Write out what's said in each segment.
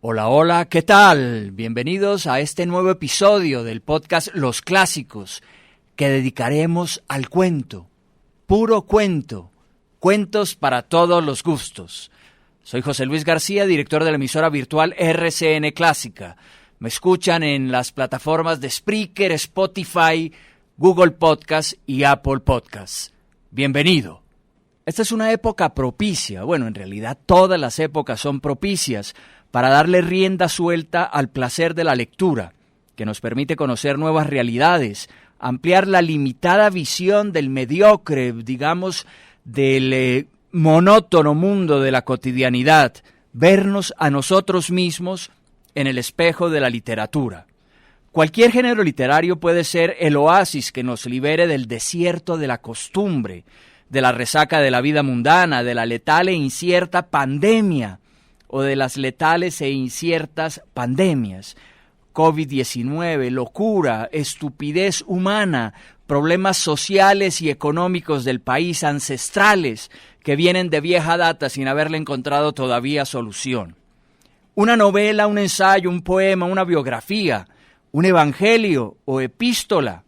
Hola, hola, ¿qué tal? Bienvenidos a este nuevo episodio del podcast Los Clásicos, que dedicaremos al cuento, puro cuento, cuentos para todos los gustos. Soy José Luis García, director de la emisora virtual RCN Clásica. Me escuchan en las plataformas de Spreaker, Spotify, Google Podcast y Apple Podcast. Bienvenido. Esta es una época propicia, bueno, en realidad todas las épocas son propicias para darle rienda suelta al placer de la lectura, que nos permite conocer nuevas realidades, ampliar la limitada visión del mediocre, digamos, del monótono mundo de la cotidianidad, vernos a nosotros mismos en el espejo de la literatura. Cualquier género literario puede ser el oasis que nos libere del desierto de la costumbre, de la resaca de la vida mundana, de la letal e incierta pandemia, o de las letales e inciertas pandemias. COVID-19, locura, estupidez humana, problemas sociales y económicos del país ancestrales que vienen de vieja data sin haberle encontrado todavía solución. Una novela, un ensayo, un poema, una biografía, un evangelio o epístola,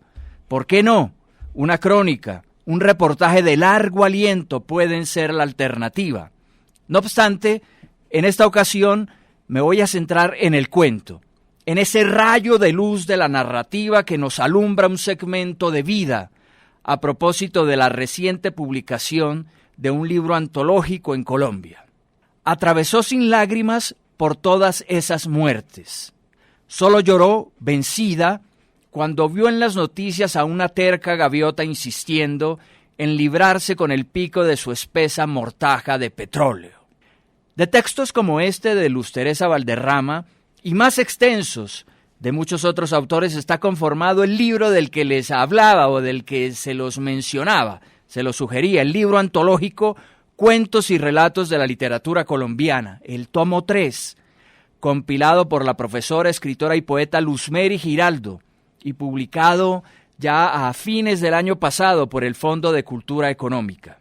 ¿por qué no? Una crónica, un reportaje de largo aliento pueden ser la alternativa. No obstante, en esta ocasión me voy a centrar en el cuento, en ese rayo de luz de la narrativa que nos alumbra un segmento de vida a propósito de la reciente publicación de un libro antológico en Colombia. Atravesó sin lágrimas por todas esas muertes. Solo lloró, vencida, cuando vio en las noticias a una terca gaviota insistiendo en librarse con el pico de su espesa mortaja de petróleo. De textos como este de Luz Teresa Valderrama y más extensos de muchos otros autores está conformado el libro del que les hablaba o del que se los mencionaba, se los sugería, el libro antológico Cuentos y Relatos de la Literatura Colombiana, el tomo 3, compilado por la profesora, escritora y poeta Luzmeri Giraldo y publicado ya a fines del año pasado por el Fondo de Cultura Económica.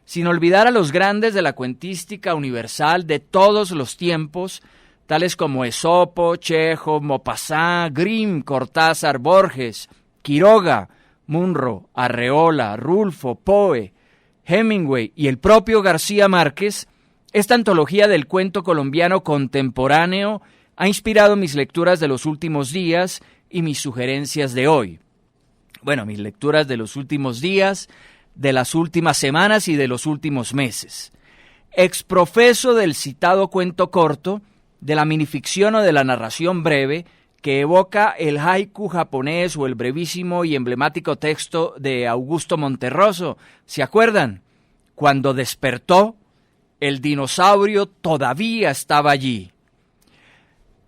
Sin olvidar a los grandes de la cuentística universal de todos los tiempos, tales como Esopo, Chekhov, Maupassant, Grimm, Cortázar, Borges, Quiroga, Munro, Arreola, Rulfo, Poe, Hemingway y el propio García Márquez, esta antología del cuento colombiano contemporáneo ha inspirado mis lecturas de los últimos días y mis sugerencias de hoy. Bueno, mis lecturas de los últimos días, de las últimas semanas y de los últimos meses. Exprofeso del citado cuento corto, de la minificción o de la narración breve, que evoca el haiku japonés o el brevísimo y emblemático texto de Augusto Monterroso. ¿Se acuerdan? Cuando despertó, el dinosaurio todavía estaba allí.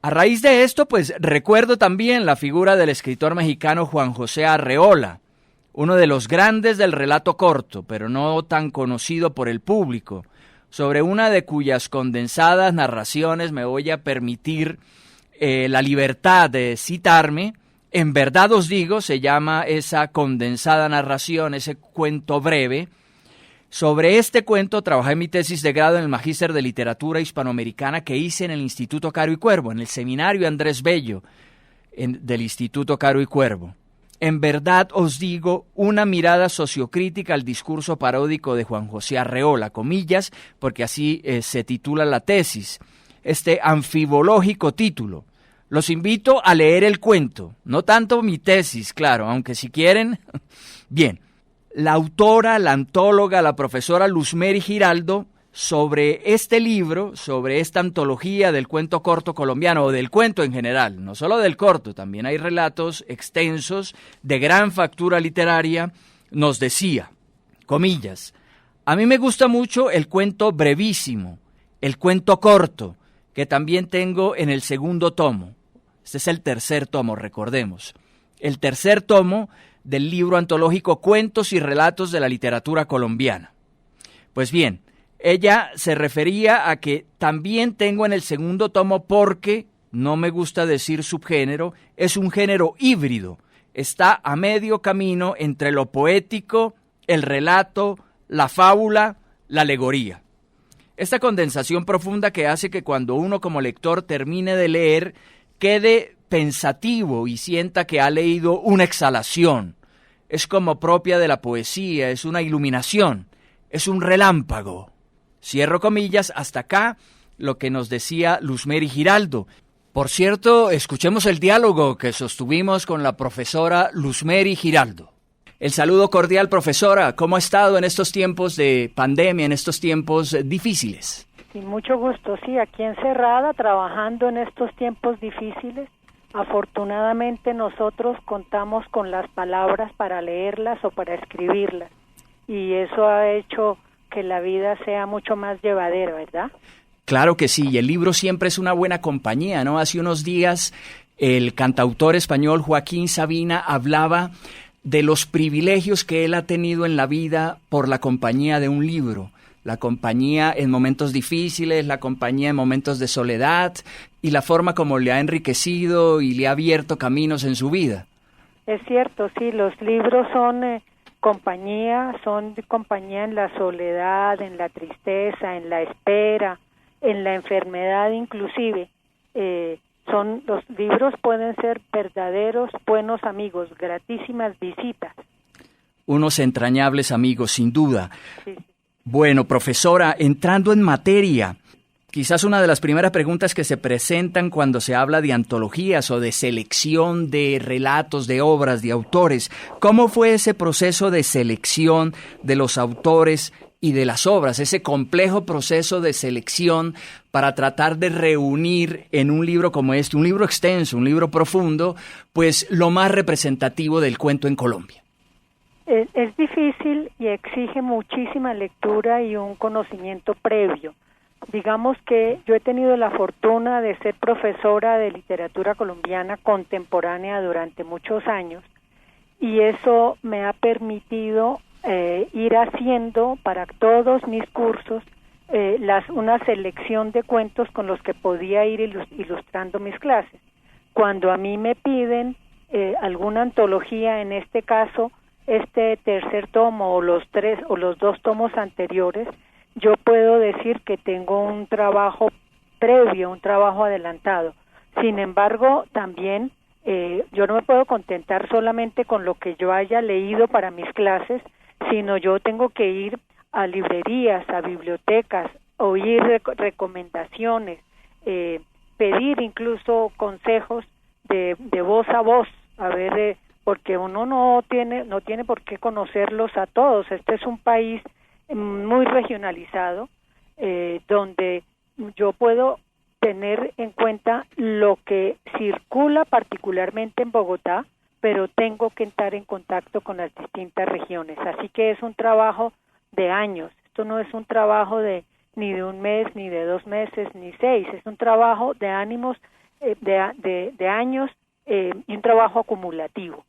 A raíz de esto, pues recuerdo también la figura del escritor mexicano Juan José Arreola, uno de los grandes del relato corto, pero no tan conocido por el público, sobre una de cuyas condensadas narraciones me voy a permitir la libertad de citarme. En verdad os digo, se llama esa condensada narración, ese cuento breve. Sobre este cuento trabajé mi tesis de grado en el Magíster de Literatura Hispanoamericana que hice en el Instituto Caro y Cuervo, en el Seminario Andrés Bello del Instituto Caro y Cuervo. En verdad os digo, una mirada sociocrítica al discurso paródico de Juan José Arreola, comillas, porque así se titula la tesis, este anfibológico título. Los invito a leer el cuento, no tanto mi tesis, claro, aunque si quieren. Bien, la autora, la antóloga, la profesora Luzmeri Giraldo, sobre este libro, sobre esta antología del cuento corto colombiano, o del cuento en general, no solo del corto, también hay relatos extensos de gran factura literaria, nos decía, comillas, a mí me gusta mucho el cuento brevísimo, el cuento corto, que también tengo en el segundo tomo. Este es el tercer tomo, recordemos. El tercer tomo del libro antológico Cuentos y Relatos de la Literatura Colombiana. Pues bien, ella se refería a que también tengo en el segundo tomo porque, no me gusta decir subgénero, es un género híbrido. Está a medio camino entre lo poético, el relato, la fábula, la alegoría. Esta condensación profunda que hace que cuando uno como lector termine de leer, quede pensativo y sienta que ha leído una exhalación. Es como propia de la poesía, es una iluminación, es un relámpago. Cierro comillas, hasta acá lo que nos decía Luzmeri Giraldo. Por cierto, escuchemos el diálogo que sostuvimos con la profesora Luzmeri Giraldo. El saludo cordial, profesora. ¿Cómo ha estado en estos tiempos de pandemia, en estos tiempos difíciles? Sin mucho gusto, sí, aquí encerrada, trabajando en estos tiempos difíciles. Afortunadamente nosotros contamos con las palabras para leerlas o para escribirlas, y eso ha hecho que la vida sea mucho más llevadera, ¿verdad? Claro que sí, y el libro siempre es una buena compañía, ¿no? Hace unos días el cantautor español Joaquín Sabina hablaba de los privilegios que él ha tenido en la vida por la compañía de un libro. La compañía en momentos difíciles, la compañía en momentos de soledad y la forma como le ha enriquecido y le ha abierto caminos en su vida. Es cierto, sí, los libros son compañía en la soledad, en la tristeza, en la espera, en la enfermedad inclusive. Los libros pueden ser verdaderos buenos amigos, gratísimas visitas. Unos entrañables amigos, sin duda. Sí. Bueno, profesora, entrando en materia, quizás una de las primeras preguntas que se presentan cuando se habla de antologías o de selección de relatos, de obras, de autores. ¿Cómo fue ese proceso de selección de los autores y de las obras, ese complejo proceso de selección para tratar de reunir en un libro como este, un libro extenso, un libro profundo, pues lo más representativo del cuento en Colombia? Es difícil y exige muchísima lectura y un conocimiento previo. Digamos que yo he tenido la fortuna de ser profesora de literatura colombiana contemporánea durante muchos años, y eso me ha permitido ir haciendo para todos mis cursos una selección de cuentos con los que podía ir ilustrando mis clases. Cuando a mí me piden alguna antología, en este caso este tercer tomo o los 3 o los 2 tomos anteriores, yo puedo decir que tengo un trabajo previo, un trabajo adelantado. Sin embargo, también yo no me puedo contentar solamente con lo que yo haya leído para mis clases, sino yo tengo que ir a librerías, a bibliotecas, oír recomendaciones, pedir incluso consejos de voz a voz, a ver, porque uno no tiene por qué conocerlos a todos. Este es un país muy regionalizado, donde yo puedo tener en cuenta lo que circula particularmente en Bogotá, pero tengo que estar en contacto con las distintas regiones. Así que es un trabajo de años. Esto no es un trabajo ni de un mes, ni de 2 meses, ni 6. Es un trabajo de ánimos, de años, y un trabajo acumulativo.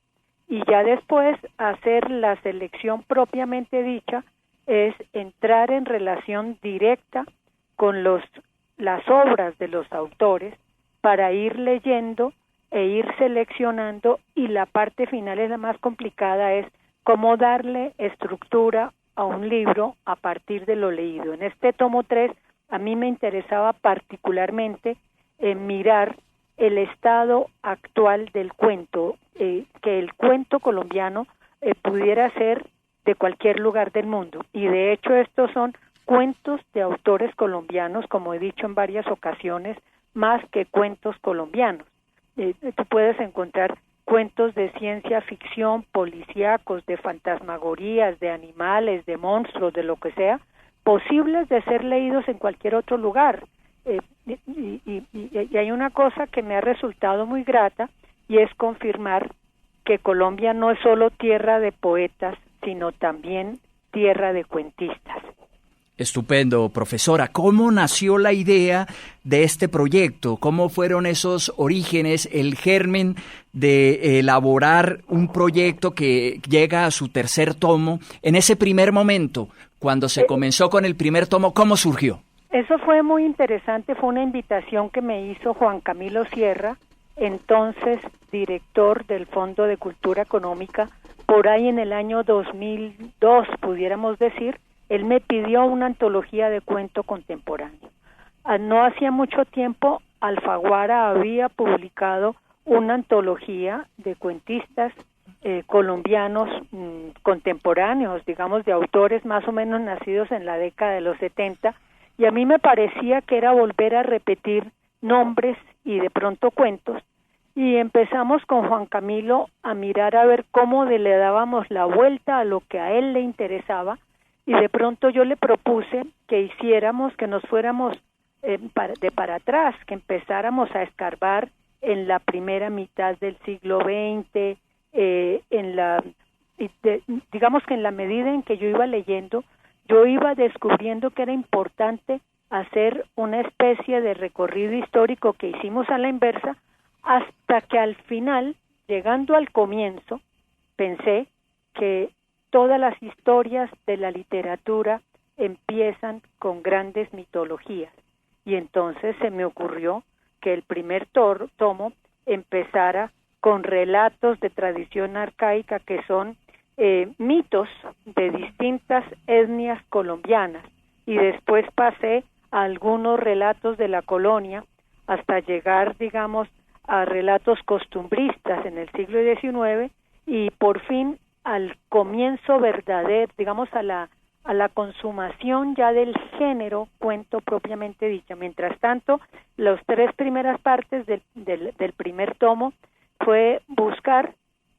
Y ya después hacer la selección propiamente dicha es entrar en relación directa con las obras de los autores para ir leyendo e ir seleccionando, y la parte final es la más complicada, es cómo darle estructura a un libro a partir de lo leído. En este tomo 3 a mí me interesaba particularmente mirar el estado actual del cuento, que el cuento colombiano pudiera ser de cualquier lugar del mundo, y de hecho estos son cuentos de autores colombianos, como he dicho en varias ocasiones, más que cuentos colombianos. Tú puedes encontrar cuentos de ciencia ficción, policíacos, de fantasmagorías, de animales, de monstruos, de lo que sea, posibles de ser leídos en cualquier otro lugar. Y hay una cosa que me ha resultado muy grata, y es confirmar que Colombia no es solo tierra de poetas, sino también tierra de cuentistas. Estupendo, profesora. ¿Cómo nació la idea de este proyecto? ¿Cómo fueron esos orígenes, el germen de elaborar un proyecto que llega a su tercer tomo? En ese primer momento, cuando se comenzó con el primer tomo, ¿cómo surgió? Eso fue muy interesante. Fue una invitación que me hizo Juan Camilo Sierra, entonces director del Fondo de Cultura Económica, por ahí en el año 2002, pudiéramos decir. él me pidió una antología de cuento contemporáneo. No hacía mucho tiempo, Alfaguara había publicado una antología de cuentistas colombianos contemporáneos, digamos, de autores más o menos nacidos en la década de los 70, y a mí me parecía que era volver a repetir nombres y de pronto cuentos, y empezamos con Juan Camilo a mirar a ver cómo le dábamos la vuelta a lo que a él le interesaba, y de pronto yo le propuse que hiciéramos, que nos fuéramos para atrás, que empezáramos a escarbar en la primera mitad del siglo XX, digamos que en la medida en que yo iba leyendo, yo iba descubriendo que era importante hacer una especie de recorrido histórico que hicimos a la inversa, hasta que al final, llegando al comienzo, pensé que todas las historias de la literatura empiezan con grandes mitologías, y entonces se me ocurrió que el primer tomo empezara con relatos de tradición arcaica que son mitos de distintas etnias colombianas, y después pasé a algunos relatos de la colonia hasta llegar, digamos, a relatos costumbristas en el siglo XIX, y por fin al comienzo verdadero, digamos, a la consumación ya del género cuento propiamente dicho. Mientras tanto, las 3 primeras partes del primer tomo fue buscar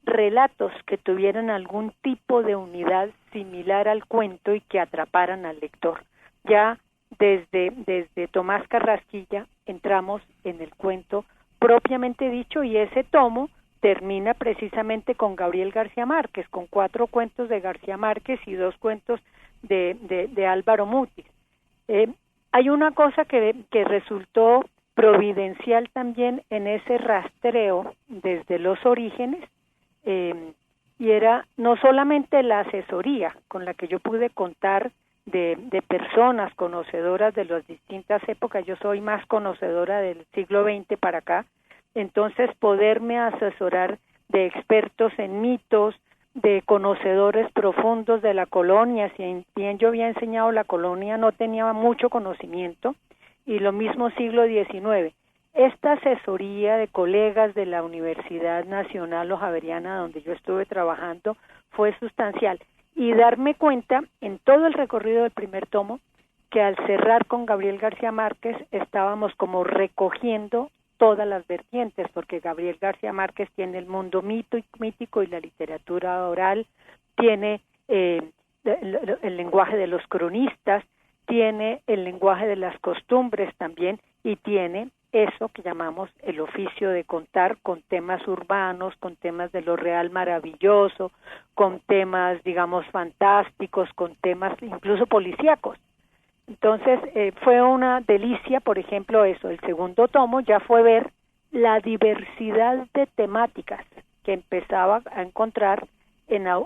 relatos que tuvieran algún tipo de unidad similar al cuento y que atraparan al lector. Ya desde Tomás Carrasquilla entramos en el cuento propiamente dicho, y ese tomo termina precisamente con Gabriel García Márquez, con 4 cuentos de García Márquez y 2 cuentos de Álvaro Mutis. Hay una cosa que resultó providencial también en ese rastreo desde los orígenes, y era no solamente la asesoría con la que yo pude contar de personas conocedoras de las distintas épocas. Yo soy más conocedora del siglo XX para acá, entonces poderme asesorar de expertos en mitos, de conocedores profundos de la colonia. Si bien yo había enseñado la colonia, no tenía mucho conocimiento, y lo mismo siglo XIX. Esta asesoría de colegas de la Universidad Nacional o Javeriana, donde yo estuve trabajando, fue sustancial, y darme cuenta en todo el recorrido del primer tomo que al cerrar con Gabriel García Márquez estábamos como recogiendo todas las vertientes, porque Gabriel García Márquez tiene el mundo mítico y la literatura oral, tiene el lenguaje de los cronistas, tiene el lenguaje de las costumbres también, y tiene eso que llamamos el oficio de contar, con temas urbanos, con temas de lo real maravilloso, con temas, digamos, fantásticos, con temas incluso policíacos. Entonces fue una delicia, por ejemplo, eso. El segundo tomo ya fue ver la diversidad de temáticas que empezaba a encontrar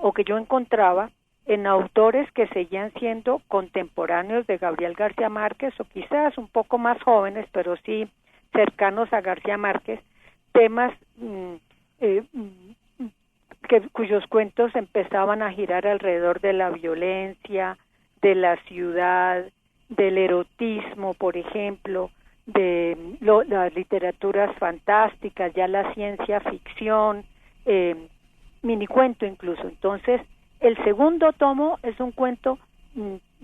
o que yo encontraba en autores que seguían siendo contemporáneos de Gabriel García Márquez, o quizás un poco más jóvenes, pero sí cercanos a García Márquez, temas cuyos cuentos empezaban a girar alrededor de la violencia, de la ciudad, del erotismo, por ejemplo, de las literaturas fantásticas, ya la ciencia ficción, minicuento incluso. Entonces, el segundo tomo es un cuento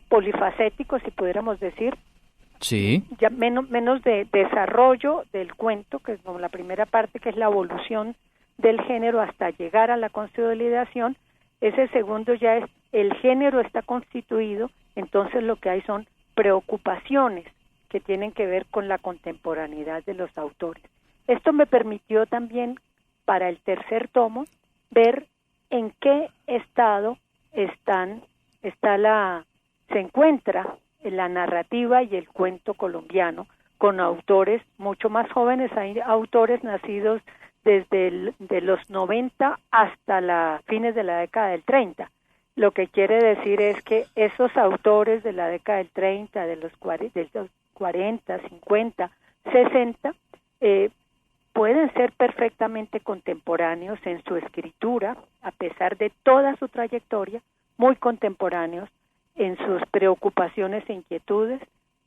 polifacético, si pudiéramos decir. Sí. Ya menos de desarrollo del cuento, que es como la primera parte, que es la evolución del género hasta llegar a la consolidación. Ese segundo ya es el género está constituido, entonces lo que hay son preocupaciones que tienen que ver con la contemporaneidad de los autores. Esto me permitió también, para el tercer tomo, ver en qué estado se encuentra la narrativa y el cuento colombiano, con autores mucho más jóvenes. Hay autores nacidos desde de los 90 hasta fines de la década del 30. Lo que quiere decir es que esos autores de la década del 30, de los 40, 50, 60, pueden ser perfectamente contemporáneos en su escritura, a pesar de toda su trayectoria, muy contemporáneos en sus preocupaciones e inquietudes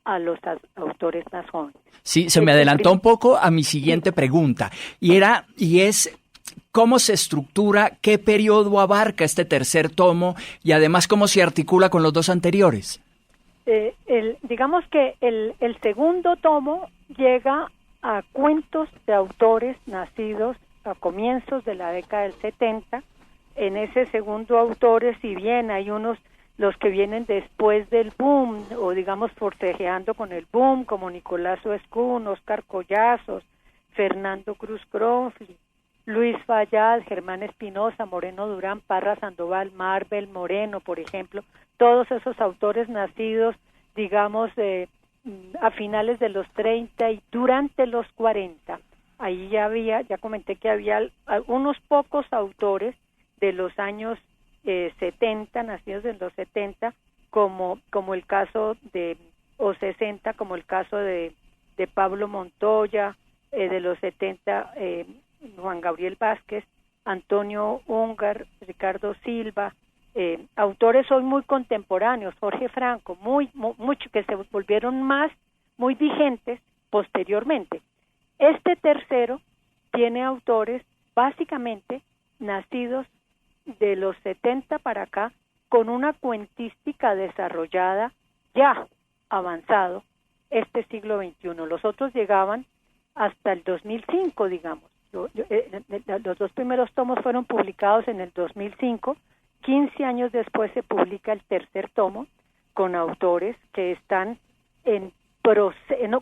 a los autores más jóvenes. Sí, se me adelantó un poco a mi siguiente pregunta, y es cómo se estructura, qué periodo abarca este tercer tomo y además cómo se articula con los dos anteriores. Digamos que el segundo tomo llega a cuentos de autores nacidos a comienzos de la década del 70. En ese segundo autores, si bien hay unos, los que vienen después del boom, o digamos forcejeando con el boom, como Nicolás Oescún, Óscar Collazos, Fernando Cruz Cronfli, Luis Fayad, Germán Espinosa, Moreno Durán, Parra Sandoval, Marvel Moreno, por ejemplo, todos esos autores nacidos, digamos, a finales de los 30 y durante los 40. Ahí ya comenté que había unos pocos autores de los años 70, nacidos en los 70, como el caso o 60, como el caso de Pablo Montoya, de los 70, Juan Gabriel Vázquez, Antonio Ungar, Ricardo Silva, autores hoy muy contemporáneos, Jorge Franco, mucho que se volvieron muy vigentes posteriormente. Este tercero tiene autores básicamente nacidos de los 70 para acá, con una cuentística desarrollada ya avanzado este siglo XXI. Los otros llegaban hasta el 2005, digamos. Los dos primeros tomos fueron publicados en el 2005. 15 años después se publica el tercer tomo, con autores que están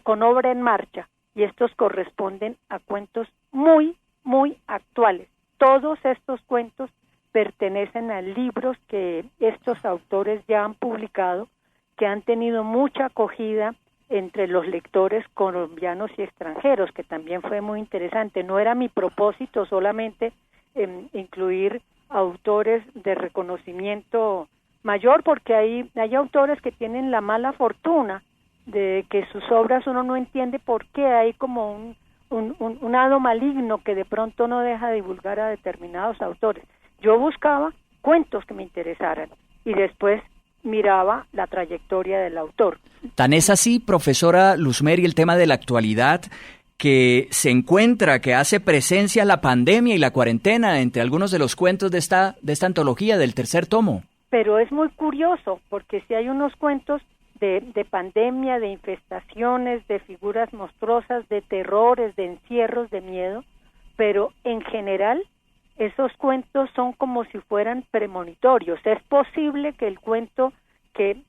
con obra en marcha, y estos corresponden a cuentos muy, muy actuales. Todos estos cuentos pertenecen a libros que estos autores ya han publicado, que han tenido mucha acogida entre los lectores colombianos y extranjeros, que también fue muy interesante. No era mi propósito solamente incluir autores de reconocimiento mayor, porque hay autores que tienen la mala fortuna de que sus obras uno no entiende por qué, hay como un hado maligno que de pronto no deja de divulgar a determinados autores. Yo buscaba cuentos que me interesaran y después miraba la trayectoria del autor. Tan es así, profesora Luzmeri, el tema de la actualidad, que se encuentra, que hace presencia la pandemia y la cuarentena entre algunos de los cuentos de esta antología del tercer tomo. Pero es muy curioso, porque si hay unos cuentos de pandemia, de infestaciones, de figuras monstruosas, de terrores, de encierros, de miedo, pero en general esos cuentos son como si fueran premonitorios. Es posible que el cuento que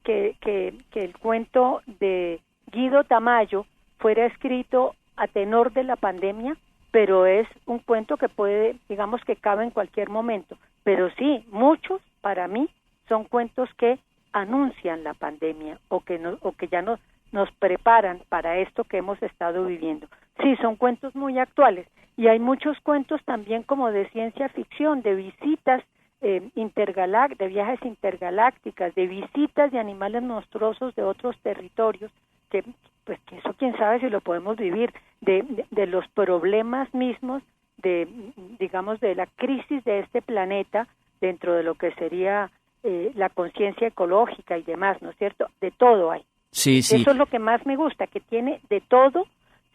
el cuento de Guido Tamayo fuera escrito a tenor de la pandemia, pero es un cuento que puede, digamos, que cabe en cualquier momento. Pero sí, muchos para mí son cuentos que anuncian la pandemia o que ya nos preparan para esto que hemos estado viviendo. Sí, son cuentos muy actuales, y hay muchos cuentos también como de ciencia ficción, de visitas de viajes intergalácticas, de visitas de animales monstruosos de otros territorios, que eso quién sabe si lo podemos vivir, de los problemas mismos digamos, de la crisis de este planeta dentro de lo que sería la conciencia ecológica y demás, ¿no es cierto? De todo hay. Sí, sí. Eso es lo que más me gusta, que tiene de todo,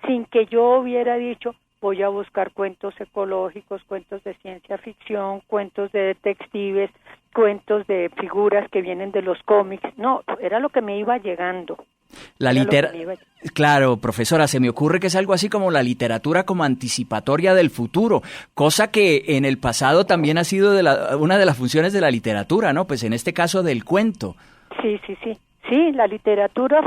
sin que yo hubiera dicho, voy a buscar cuentos ecológicos, cuentos de ciencia ficción, cuentos de detectives, cuentos de figuras que vienen de los cómics. No, era lo que me iba llegando. Claro, profesora, se me ocurre que es algo así como la literatura como anticipatoria del futuro, cosa que en el pasado también ha sido una de las funciones de la literatura, ¿no? Pues en este caso del cuento. Sí. Sí, la literatura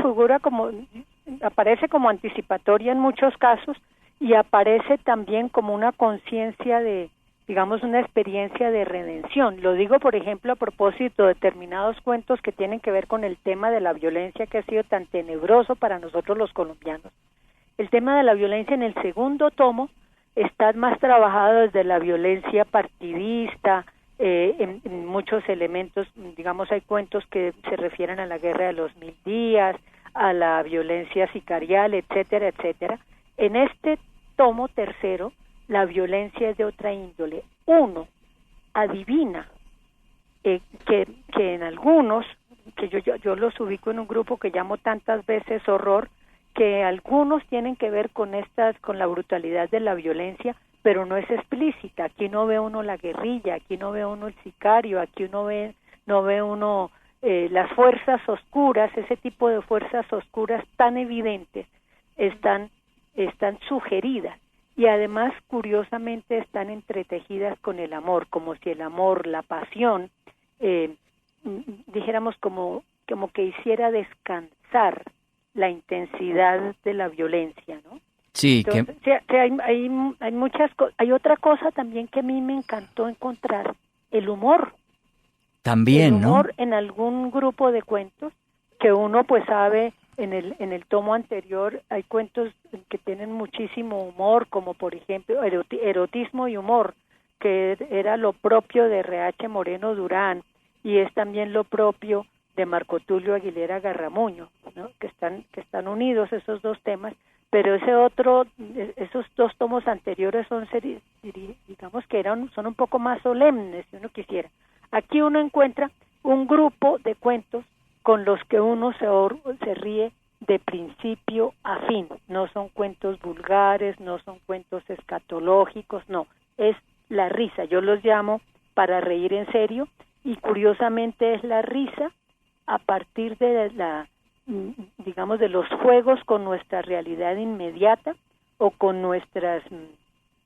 aparece como anticipatoria en muchos casos, y aparece también como una conciencia de, digamos, una experiencia de redención. Lo digo, por ejemplo, a propósito de determinados cuentos que tienen que ver con el tema de la violencia, que ha sido tan tenebroso para nosotros los colombianos. El tema de la violencia en el segundo tomo está más trabajado desde la violencia partidista, en muchos elementos, digamos, hay cuentos que se refieren a la guerra de los 1000 días, a la violencia sicarial, etcétera, etcétera. En este tomo tercero, la violencia es de otra índole. Uno adivina que en algunos, que yo los ubico en un grupo que llamo tantas veces horror, que algunos tienen que ver con la brutalidad de la violencia, pero no es explícita. Aquí no ve uno la guerrilla, aquí no ve uno el sicario, aquí no ve uno las fuerzas oscuras, ese tipo de fuerzas oscuras tan evidentes están sugeridas, y además curiosamente están entretejidas con el amor, como si el amor, la pasión, dijéramos como que hiciera descansar la intensidad de la violencia, ¿no? Sí, entonces, hay muchas cosas. Hay otra cosa también que a mí me encantó encontrar, el humor. También, el humor, ¿no? En algún grupo de cuentos que uno pues sabe, en el tomo anterior hay cuentos que tienen muchísimo humor, como por ejemplo erotismo y humor, que era lo propio de R.H. Moreno Durán, y es también lo propio de Marco Tulio Aguilera Garramuño, ¿no? que están unidos esos dos temas, pero esos dos tomos anteriores digamos que son un poco más solemnes, si uno quisiera. Aquí uno encuentra un grupo de cuentos con los que uno se ríe de principio a fin. No son cuentos vulgares, no son cuentos escatológicos, no, es la risa. Yo los llamo para reír en serio, y curiosamente es la risa a partir de digamos, de los juegos con nuestra realidad inmediata o con nuestras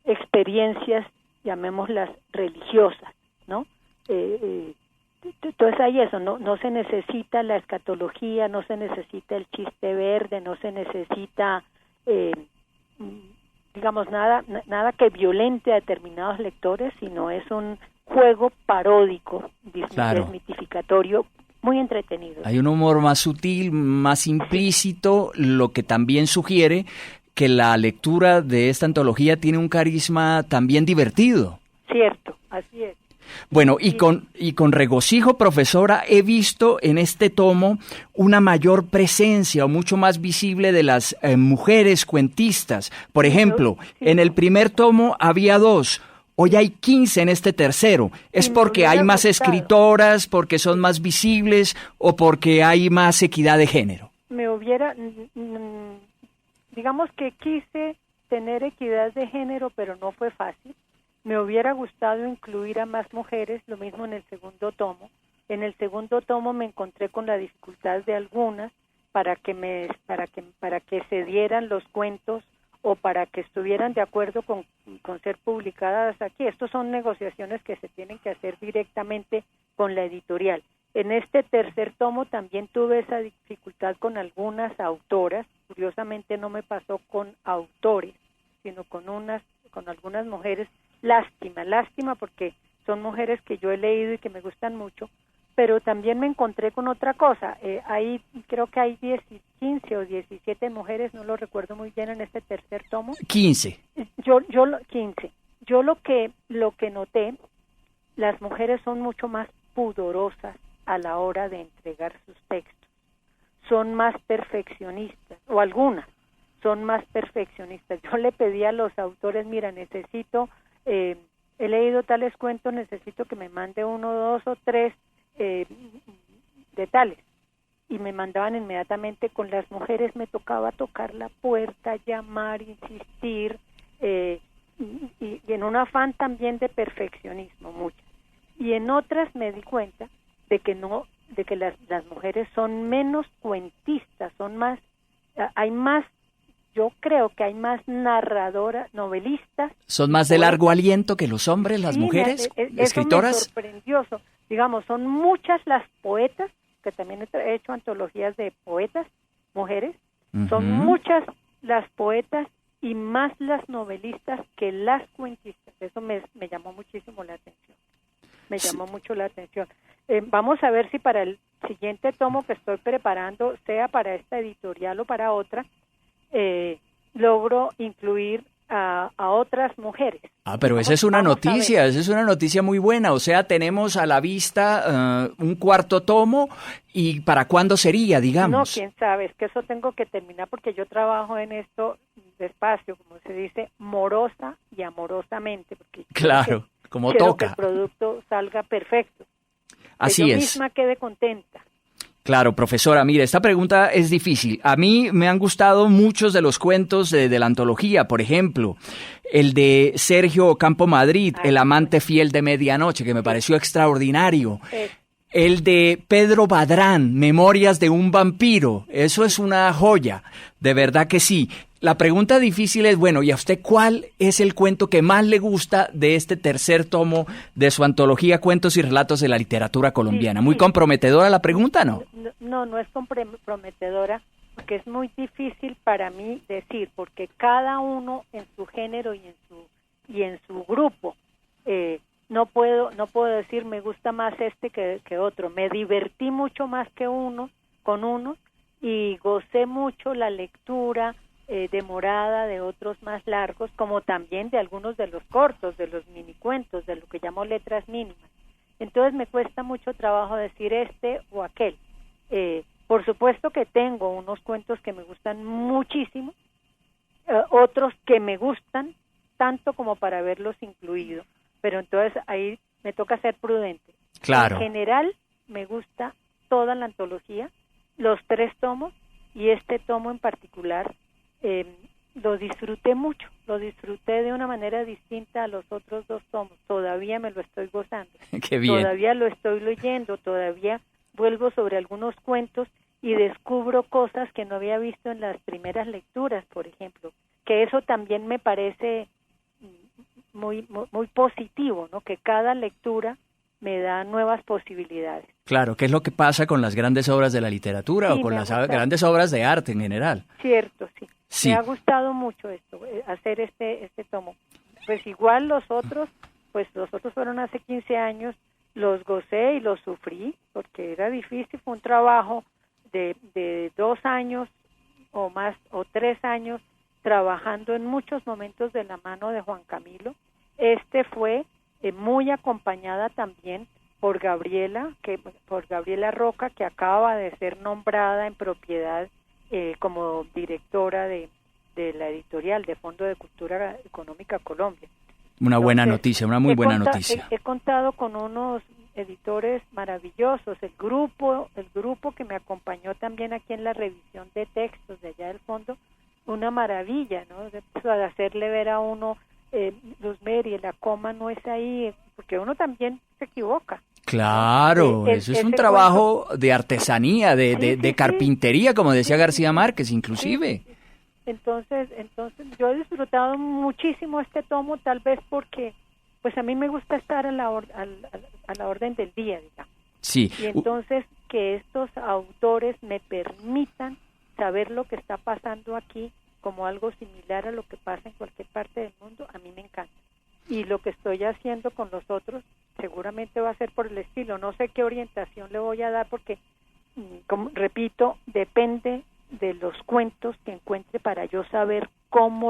experiencias, llamémoslas religiosas, ¿no? Entonces hay eso, no se necesita la escatología, no se necesita el chiste verde, no se necesita, digamos, nada que violente a determinados lectores, sino es un juego paródico, desmitificatorio, muy entretenido. Hay un humor más sutil, más implícito, lo que también sugiere que la lectura de esta antología tiene un carisma también divertido. Cierto, así es. Bueno, y con regocijo, profesora, he visto en este tomo una mayor presencia o mucho más visible de las mujeres cuentistas. Por ejemplo, en el primer tomo había 2. Hoy hay 15 en este tercero. ¿Es porque hay más escritoras, porque son más visibles o porque hay más equidad de género? Digamos que quise tener equidad de género, pero no fue fácil. Me hubiera gustado incluir a más mujeres, lo mismo en el segundo tomo. En el segundo tomo me encontré con la dificultad de algunas para que se dieran los cuentos o para que estuvieran de acuerdo con ser publicadas aquí. Estos son negociaciones que se tienen que hacer directamente con la editorial. En este tercer tomo también tuve esa dificultad con algunas autoras. Curiosamente no me pasó con autores, sino con algunas mujeres. Lástima, porque son mujeres que yo he leído y que me gustan mucho, pero también me encontré con otra cosa. Creo que hay 15 o 17 mujeres, no lo recuerdo muy bien, en este tercer tomo. 15. 15. Yo lo que noté, las mujeres son mucho más pudorosas a la hora de entregar sus textos. Son más perfeccionistas, o algunas son más perfeccionistas. Yo le pedí a los autores, mira, he leído tales cuentos, necesito que me mande 1, 2 o 3 de tales, y me mandaban inmediatamente. Con las mujeres me tocaba tocar la puerta, llamar, insistir, y en un afán también de perfeccionismo, muchas. Y en otras me di cuenta de que las mujeres son menos cuentistas, yo creo que hay más narradoras, novelistas. ¿Son más de largo aliento que los hombres, las mujeres, escritoras? Eso me sorprendió. Digamos, son muchas las poetas, que también he hecho antologías de poetas, mujeres. Uh-huh. Son muchas las poetas y más las novelistas que las cuentistas. Eso me llamó muchísimo la atención. Llamó mucho la atención. Vamos a ver si para el siguiente tomo que estoy preparando, sea para esta editorial o para otra, logro incluir a otras mujeres. Pero esa es una noticia muy buena. O sea, tenemos a la vista un cuarto tomo. ¿Y para cuándo sería, digamos? No, quién sabe, es que eso tengo que terminar, porque yo trabajo en esto despacio, como se dice, morosa y amorosamente. Porque claro, como toca. Que el producto salga perfecto. Así que yo es. misma quede contenta. Claro, profesora, mire, esta pregunta es difícil. A mí me han gustado muchos de los cuentos de la antología, por ejemplo, el de Sergio Ocampo Madrid, El amante fiel de medianoche, que me pareció extraordinario. El de Pedro Badrán, Memorias de un vampiro, eso es una joya, de verdad que sí. La pregunta difícil es, bueno, ¿y a usted cuál es el cuento que más le gusta de este tercer tomo de su antología Cuentos y Relatos de la Literatura Colombiana? Sí, ¿Muy sí. comprometedora la pregunta, no? No es comprometedora, porque es muy difícil para mí decir, porque cada uno en su género y en su grupo, no puedo decir me gusta más este que otro. Me divertí mucho más con uno y gocé mucho la lectura demorada de otros más largos, como también de algunos de los cortos, de los minicuentos, de lo que llamo letras mínimas. Entonces me cuesta mucho trabajo decir este o aquel. Por supuesto que tengo unos cuentos que me gustan muchísimo, otros que me gustan tanto como para haberlos incluido, pero entonces ahí me toca ser prudente. Claro. En general me gusta toda la antología, los 3 tomos, y este tomo en particular lo disfruté mucho, lo disfruté de una manera distinta a los otros 2 tomos. Todavía me lo estoy gozando. Qué bien. Todavía lo estoy leyendo, todavía vuelvo sobre algunos cuentos y descubro cosas que no había visto en las primeras lecturas, por ejemplo, que eso también me parece muy positivo, ¿no? Que cada lectura me da nuevas posibilidades. Claro, ¿qué es lo que pasa con las grandes obras de la literatura Sí, o con me ha las gustado. grandes obras de arte en general? Cierto, sí. Sí. Me ha gustado mucho esto, hacer este tomo. Pues igual los otros fueron hace 15 años, los gocé y los sufrí, porque era difícil, fue un trabajo de 2 años o más, o 3 años, trabajando en muchos momentos de la mano de Juan Camilo. Este fue muy acompañada también por Gabriela Roca, que acaba de ser nombrada en propiedad como directora de la editorial de Fondo de Cultura Económica Colombia. Una buena noticia, una muy buena noticia. He contado con unos editores maravillosos, el grupo que me acompañó también aquí en la revisión de textos de allá del fondo, una maravilla, ¿no? De hacerle ver a uno, Luz Mary, la coma no es ahí, porque uno también se equivoca. Claro, eso es un trabajo de artesanía, de carpintería, como decía García Márquez, inclusive. Sí. Entonces yo he disfrutado muchísimo este tomo, tal vez porque pues a mí me gusta estar a la orden del día, digamos. Sí. Y entonces que estos autores me permitan saber lo que está pasando aquí como algo similar a lo que pasa en cualquier parte del mundo, a mí me encanta. Y lo que estoy haciendo con los otros seguramente va a ser por el estilo. No sé qué orientación le voy a dar porque, como repito, depende de los cuentos que encuentre para yo saber cómo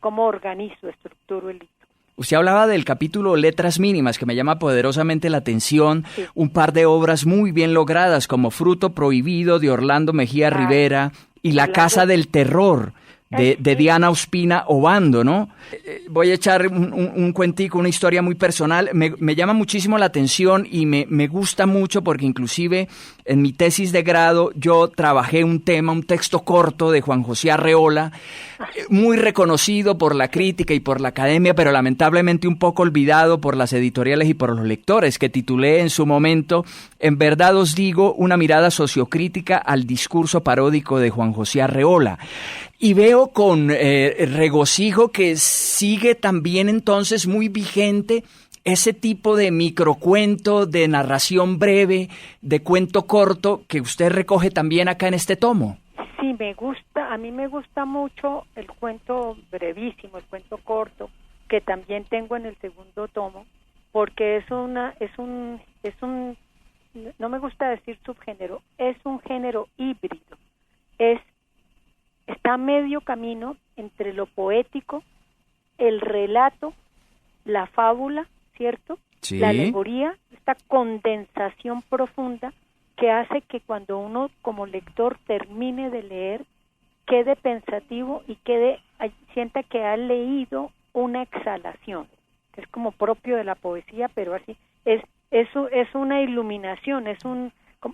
organizo, estructuro el libro. Usted hablaba del capítulo Letras Mínimas, que me llama poderosamente la atención. Sí. Un par de obras muy bien logradas, como Fruto Prohibido, de Orlando Mejía Rivera, y La Casa del Terror, de Diana Ospina Obando, ¿no? Voy a echar un cuentico, una historia muy personal. Me llama muchísimo la atención y me gusta mucho porque inclusive en mi tesis de grado yo trabajé un texto corto de Juan José Arreola, muy reconocido por la crítica y por la academia, pero lamentablemente un poco olvidado por las editoriales y por los lectores, que titulé en su momento, En verdad os digo, una mirada sociocrítica al discurso paródico de Juan José Arreola. Y veo con regocijo que sigue también entonces muy vigente ese tipo de microcuento, de narración breve, de cuento corto que usted recoge también acá en este tomo. Sí, me gusta, a mí me gusta mucho el cuento brevísimo, el cuento corto, que también tengo en el segundo tomo, porque no me gusta decir subgénero, es un género híbrido, está a medio camino entre lo poético, el relato, la fábula, ¿cierto? Sí. La alegoría, esta condensación profunda que hace que cuando uno como lector termine de leer, quede pensativo y sienta que ha leído una exhalación, que es como propio de la poesía, pero así es una iluminación, es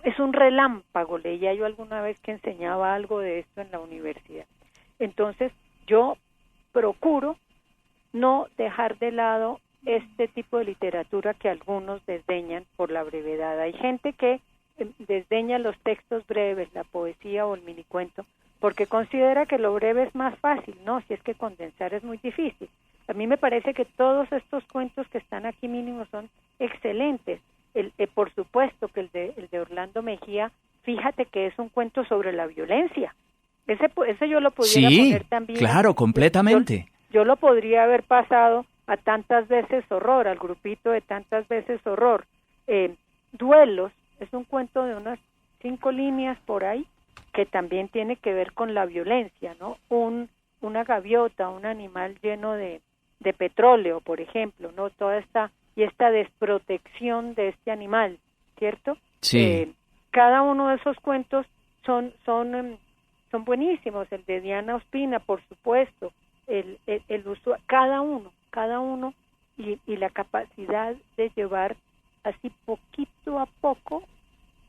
es un relámpago, leía yo alguna vez que enseñaba algo de esto en la universidad. Entonces, yo procuro no dejar de lado este tipo de literatura que algunos desdeñan por la brevedad. Hay gente que desdeña los textos breves, la poesía o el minicuento, porque considera que lo breve es más fácil, ¿no? Si es que condensar es muy difícil. A mí me parece que todos estos cuentos que están aquí mínimos son excelentes. Por supuesto que el de Orlando Mejía, fíjate que es un cuento sobre la violencia. Ese yo lo pudiera poner también. Sí, claro, completamente. Yo lo podría haber pasado a tantas veces horror, al grupito de tantas veces horror. Duelos, es un cuento de unas 5 líneas por ahí, que también tiene que ver con la violencia, ¿no? Una gaviota, un animal lleno de petróleo, por ejemplo, ¿no? Toda esta desprotección de este animal, ¿cierto? Sí. Cada uno de esos cuentos son buenísimos. El de Diana Ospina, por supuesto, cada uno y la capacidad de llevar así poquito a poco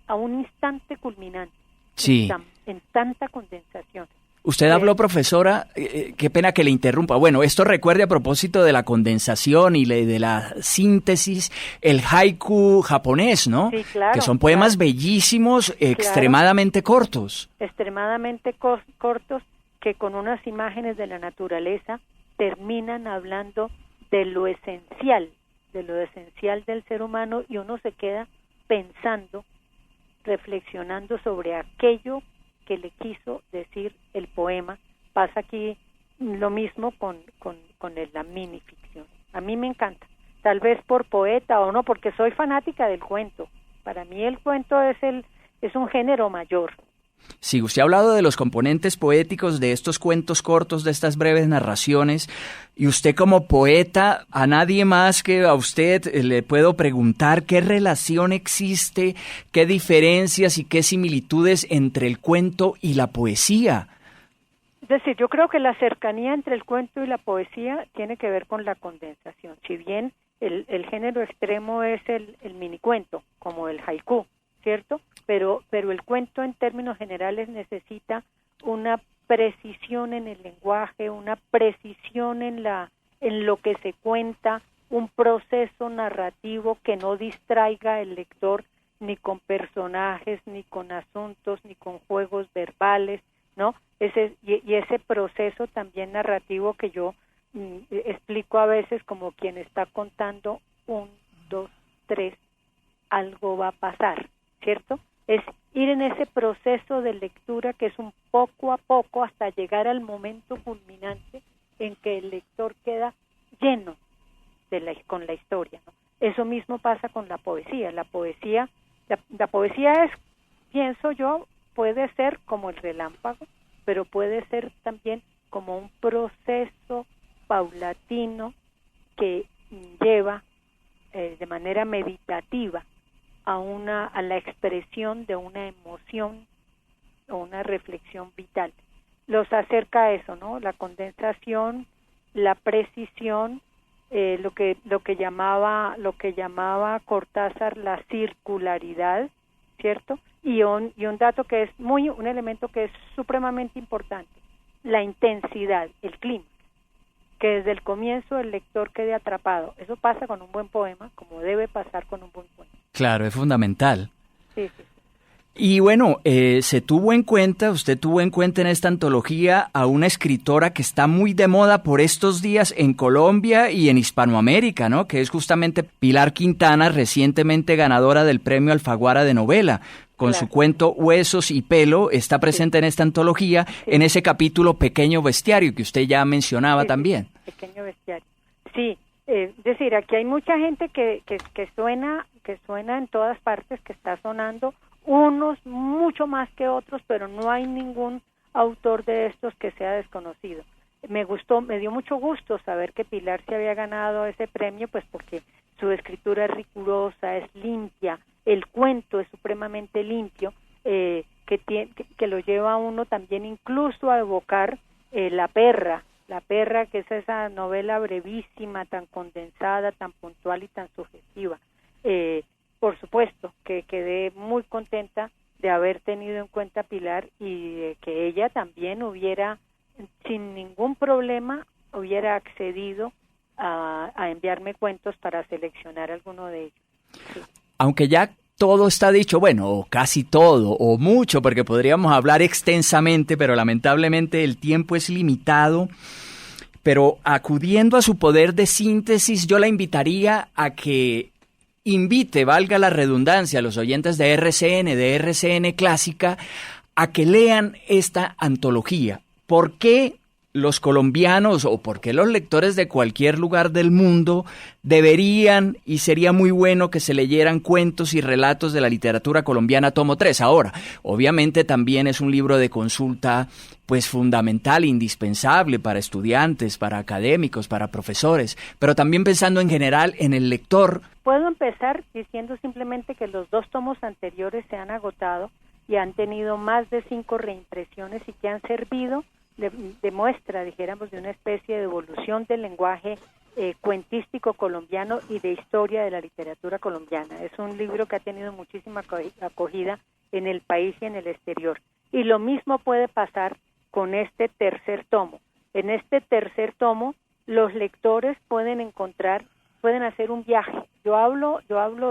a un instante culminante. Sí. En tanta condensación. Usted habló, profesora, qué pena que le interrumpa. Bueno, esto recuerde a propósito de la condensación y de la síntesis, el haiku japonés, ¿no? Sí, claro. Que son poemas bellísimos, extremadamente cortos. Extremadamente cortos, que con unas imágenes de la naturaleza terminan hablando de lo esencial del ser humano, y uno se queda pensando, reflexionando sobre aquello que le quiso decir el poema. Pasa aquí lo mismo con la minificción. A mí me encanta, tal vez por poeta o no, porque soy fanática del cuento. Para mí el cuento es un género mayor. Sí, usted ha hablado de los componentes poéticos de estos cuentos cortos, de estas breves narraciones, y usted como poeta, a nadie más que a usted le puedo preguntar qué relación existe, qué diferencias y qué similitudes entre el cuento y la poesía. Es decir, yo creo que la cercanía entre el cuento y la poesía tiene que ver con la condensación. Si bien el género extremo es el minicuento, como el haiku, ¿cierto? Pero el cuento en términos generales necesita una precisión en el lenguaje, una precisión en lo que se cuenta, un proceso narrativo que no distraiga al lector ni con personajes, ni con asuntos, ni con juegos verbales, ¿no? Ese proceso también narrativo que yo explico a veces como quien está contando 1, 2, 3, algo va a pasar, ¿cierto? Es ir en ese proceso de lectura que es un poco a poco hasta llegar al momento culminante en que el lector queda lleno con la historia, ¿no? Eso mismo pasa con la poesía. La poesía es, pienso yo, puede ser como el relámpago, pero puede ser también como un proceso paulatino que lleva de manera meditativa a la expresión de una emoción o una reflexión vital. Los acerca a eso, ¿no? La condensación, la precisión, lo que llamaba Cortázar la circularidad, ¿cierto? Y un dato que es un elemento que es supremamente importante, la intensidad, el clima, que desde el comienzo el lector quede atrapado. Eso pasa con un buen poema, como debe pasar con un buen cuento. Claro, es fundamental. Sí. Y bueno, usted tuvo en cuenta en esta antología a una escritora que está muy de moda por estos días en Colombia y en Hispanoamérica, ¿no? Que es justamente Pilar Quintana, recientemente ganadora del Premio Alfaguara de Novela. Con su cuento Huesos y Pelo, está presente en esta antología, en ese capítulo Pequeño Bestiario, que usted ya mencionaba también. Pequeño Bestiario. Sí, es decir, aquí hay mucha gente que suena en todas partes, que está sonando, unos mucho más que otros, pero no hay ningún autor de estos que sea desconocido. Me dio mucho gusto saber que Pilar se había ganado ese premio, pues porque su escritura es rigurosa, es limpia, el cuento es supremamente limpio, que lo lleva a uno también incluso a evocar La Perra, que es esa novela brevísima, tan condensada, tan puntual y tan sugestiva. por supuesto, que quedé muy contenta de haber tenido en cuenta a Pilar y de que ella también hubiera, sin ningún problema, hubiera accedido a enviarme cuentos para seleccionar alguno de ellos. Sí. Aunque ya todo está dicho, bueno, o casi todo, o mucho, porque podríamos hablar extensamente, pero lamentablemente el tiempo es limitado. Pero acudiendo a su poder de síntesis, yo la invitaría a que invite, valga la redundancia, a los oyentes de RCN Clásica, a que lean esta antología. ¿Por qué los colombianos o por qué los lectores de cualquier lugar del mundo deberían y sería muy bueno que se leyeran cuentos y relatos de la literatura colombiana tomo 3? Ahora, obviamente también es un libro de consulta pues fundamental, indispensable para estudiantes, para académicos, para profesores, pero también pensando en general en el lector. Puedo empezar diciendo simplemente que los 2 tomos anteriores se han agotado y han tenido más de 5 reimpresiones y que han servido de muestra, dijéramos, de una especie de evolución del lenguaje cuentístico colombiano y de historia de la literatura colombiana. Es un libro que ha tenido muchísima acogida en el país y en el exterior. Y lo mismo puede pasar con este tercer tomo. En este tercer tomo, los lectores pueden hacer un viaje. Yo hablo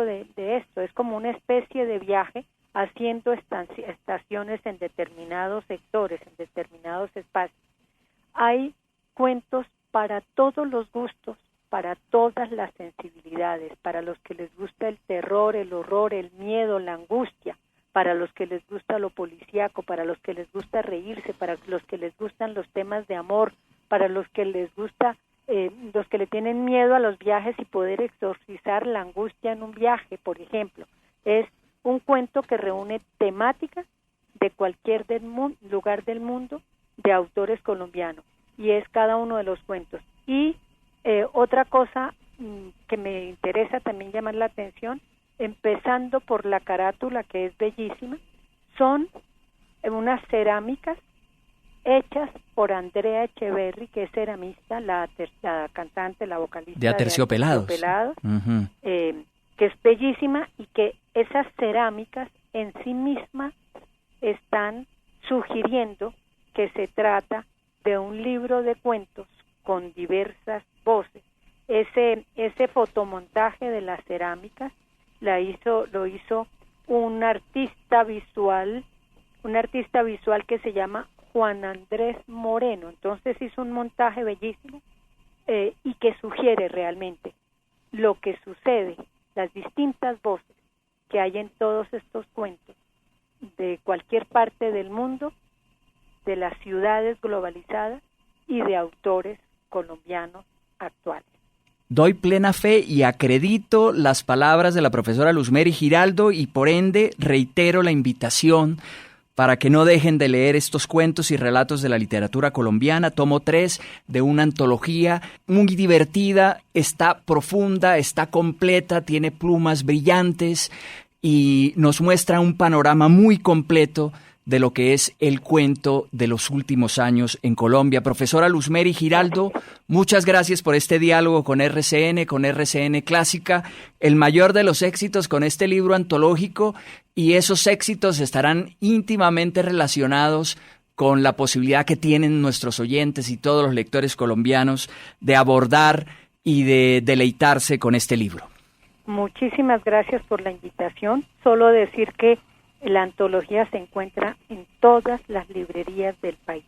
de esto, es como una especie de viaje haciendo estaciones en determinados sectores, en determinados espacios. Hay cuentos para todos los gustos, para todas las sensibilidades, para los que les gusta el terror, el horror, el miedo, la angustia, para los que les gusta lo policíaco, para los que les gusta reírse, para los que les gustan los temas de amor, para los que les gusta, los que le tienen miedo a los viajes y poder exorcizar la angustia en un viaje, por ejemplo. Es un cuento que reúne temáticas de cualquier lugar del mundo de autores colombianos, y es cada uno de los cuentos. Y otra cosa que me interesa también llamar la atención, empezando por la carátula, que es bellísima, son unas cerámicas hechas por Andrea Echeverry, que es ceramista, la cantante, la vocalista de Aterciopelados, que es bellísima, y que esas cerámicas en sí mismas están sugiriendo que se trata de un libro de cuentos con diversas voces. Ese fotomontaje de las cerámicas lo hizo un artista visual que se llama Juan Andrés Moreno. Entonces hizo un montaje bellísimo y que sugiere realmente lo que sucede, las distintas voces que hay en todos estos cuentos de cualquier parte del mundo, de las ciudades globalizadas y de autores colombianos actuales. Doy plena fe y acredito las palabras de la profesora Luzmeri Giraldo y por ende reitero la invitación para que no dejen de leer estos cuentos y relatos de la literatura colombiana, tomo 3 de una antología muy divertida, está profunda, está completa, tiene plumas brillantes y nos muestra un panorama muy completo de lo que es el cuento de los últimos años en Colombia. Profesora Luzmeri Giraldo, muchas gracias por este diálogo con RCN Clásica. El mayor de los éxitos con este libro antológico, y esos éxitos estarán íntimamente relacionados con la posibilidad que tienen nuestros oyentes y todos los lectores colombianos de abordar y de deleitarse con este libro. Muchísimas gracias por la invitación. Solo decir que la antología se encuentra en todas las librerías del país.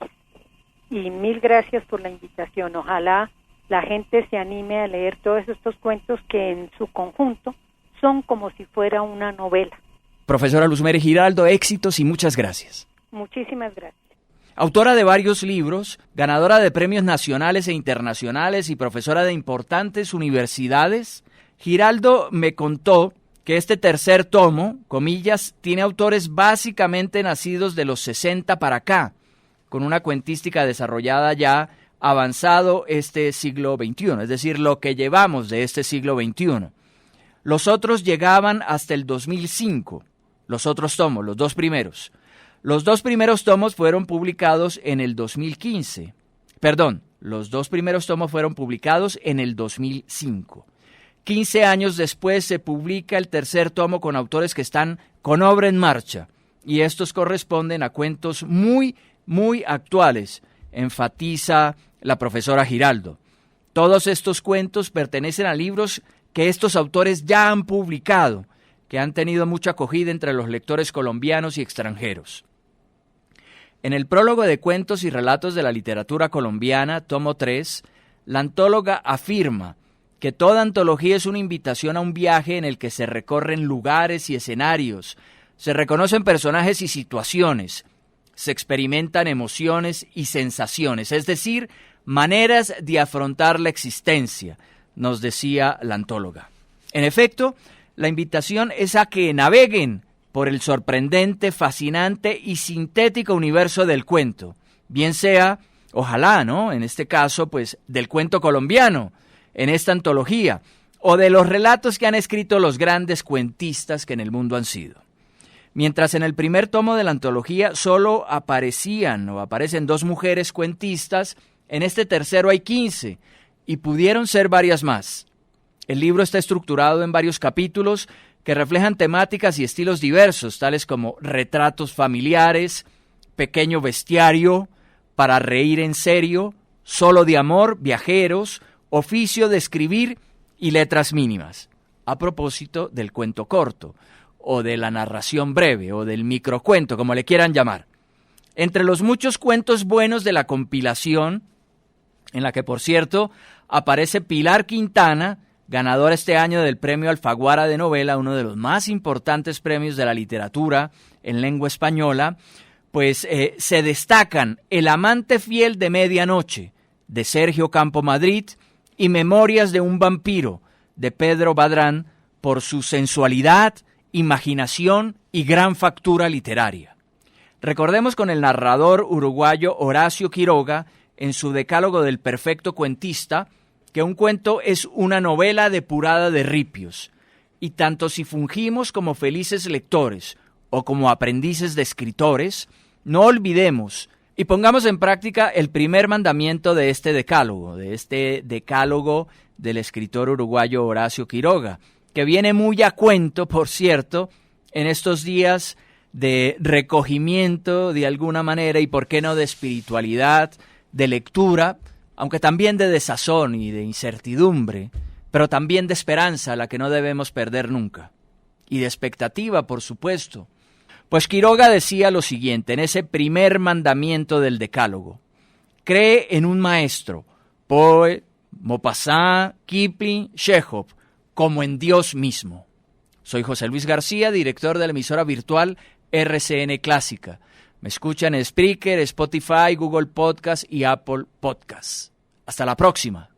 Y mil gracias por la invitación. Ojalá la gente se anime a leer todos estos cuentos que en su conjunto son como si fuera una novela. Profesora Luzmeri Giraldo, éxitos y muchas gracias. Muchísimas gracias. Autora de varios libros, ganadora de premios nacionales e internacionales y profesora de importantes universidades, Giraldo me contó que este tercer tomo, comillas, tiene autores básicamente nacidos de los 60 para acá, con una cuentística desarrollada ya avanzado este siglo XXI, es decir, lo que llevamos de este siglo XXI. Los otros llegaban hasta el 2005, los otros tomos, los 2 primeros. Los 2 primeros tomos fueron publicados en el 2015. Los 2 primeros tomos fueron publicados en el 2005. 15 años después se publica el tercer tomo con autores que están con obra en marcha, y estos corresponden a cuentos muy, muy actuales, enfatiza la profesora Giraldo. Todos estos cuentos pertenecen a libros que estos autores ya han publicado, que han tenido mucha acogida entre los lectores colombianos y extranjeros. En el prólogo de Cuentos y Relatos de la Literatura Colombiana, tomo 3, la antóloga afirma que toda antología es una invitación a un viaje en el que se recorren lugares y escenarios, se reconocen personajes y situaciones, se experimentan emociones y sensaciones, es decir, maneras de afrontar la existencia, nos decía la antóloga. En efecto, la invitación es a que naveguen por el sorprendente, fascinante y sintético universo del cuento, bien sea, ojalá, ¿no?, en este caso, pues, del cuento colombiano, en esta antología, o de los relatos que han escrito los grandes cuentistas que en el mundo han sido. Mientras en el primer tomo de la antología solo aparecen 2 mujeres cuentistas, en este tercero hay 15, y pudieron ser varias más. El libro está estructurado en varios capítulos que reflejan temáticas y estilos diversos, tales como retratos familiares, pequeño bestiario, para reír en serio, solo de amor, viajeros, oficio de escribir y letras mínimas. A propósito del cuento corto, o de la narración breve, o del microcuento, como le quieran llamar. Entre los muchos cuentos buenos de la compilación, en la que, por cierto, aparece Pilar Quintana, ganadora este año del Premio Alfaguara de Novela, uno de los más importantes premios de la literatura en lengua española, pues se destacan El amante fiel de medianoche, de Sergio Campo Madrid, y Memorias de un vampiro, de Pedro Badrán, por su sensualidad, imaginación y gran factura literaria. Recordemos con el narrador uruguayo Horacio Quiroga, en su Decálogo del perfecto cuentista, que un cuento es una novela depurada de ripios, y tanto si fungimos como felices lectores o como aprendices de escritores, no olvidemos y pongamos en práctica el primer mandamiento de este decálogo del escritor uruguayo Horacio Quiroga, que viene muy a cuento, por cierto, en estos días de recogimiento de alguna manera y por qué no de espiritualidad, de lectura, aunque también de desazón y de incertidumbre, pero también de esperanza, la que no debemos perder nunca, y de expectativa, por supuesto. Pues Quiroga decía lo siguiente en ese primer mandamiento del decálogo: cree en un maestro, Poe, Maupassant, Kipling, Chekhov, como en Dios mismo. Soy José Luis García, director de la emisora virtual RCN Clásica. Me escuchan en Spreaker, Spotify, Google Podcast y Apple Podcast. Hasta la próxima.